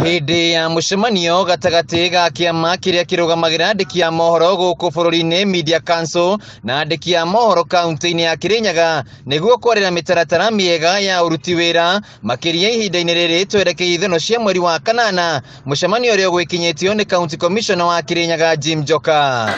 Hindi ya mucemanio gatagati ga kiama kiria kirugamagira andiki a mohoro guku bururi-ini Media Council na andiki a mohoro kaunti-ini ya Kirinyaga niguo kwarira mitaratara miega ya uruti wira makiria ihinda-ini riri twerekeirie ithano cia mweri wa kanana. Mucemanio uria gwikinyitio ni County Commissioner wa Kirinyaga Jim Njoka.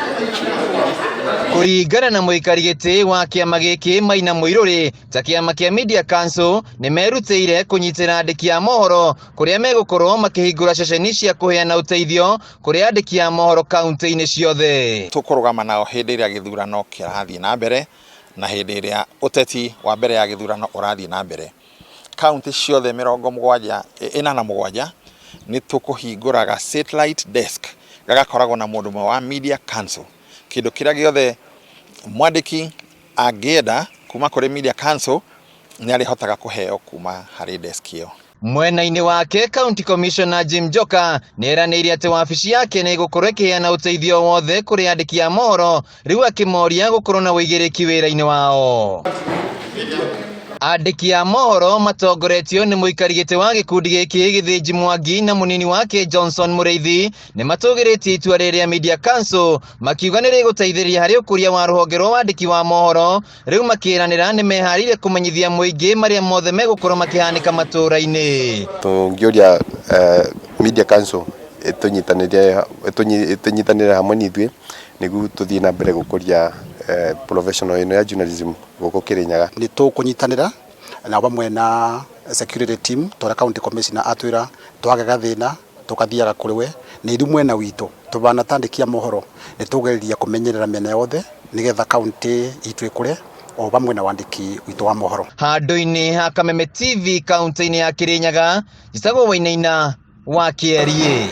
Kuringana na muikari giti wa kiama giki Maina Muiruri, ta kiama kia Media Council ni merutĩire kunyitĩra andiki a mohoro kuria megukorwo makihingura ceceni cia kuheana uteithio kuria andiki a mohoro kaunti-ini ciothe. Tukurugama nao hindi iria githurano kirathii na mbere na hindi iria uteti wa mbere ya githurano urathii na mbere. Kaunti ciothe 77 ni tukuhinguraga satellite desk gagakoragwo na mundu wa Media Council. Kindu kiria giothe mwandiki angĩenda kuma kuri Media Council ni arihotaga kuheo kuma hari desk iyo. Mwena-ini wake County Commissioner Jim Njoka neranĩire ati wabici yake ni igukorwo ikiheana uteithio wothe kuri andiki a mohoro, riu akimoria gukorwo na uigiriki wira-ini wao. Andiki a mohoro matongoretio ni muikari giti wa gikundi giki Githinji Mwangi na munini wake Johnson Mureithi ni matugiritie itua riria Media Council makiuga ni riguteithiria hari ukuria wa ruhonge rwa andiki wa mohoro, riu makiranira ni meharire kumenyithia muingi maria mothe megukorwo makihanika matura-ini. Tungioria Media Council tunyitanire hamwe nithwe niguo tuthie na mbere gukuria professional ino ya journalism guku Kirinyaga. Ni tukunyitanira na bamwe na security team tora County Commissioner atwira twagaga thina tukathiaga kuriwe ni ithu mwena witu tubana tandikia mohoro ni tugeriria kumenyerera mena yothe nigetha county itwe kure o bamwe na wandiki witu wa mohoro. Handu-ini ha Kameme TV kaunti-ini ya Kirinyaga, Gitagwo Wainaina wa Kierie.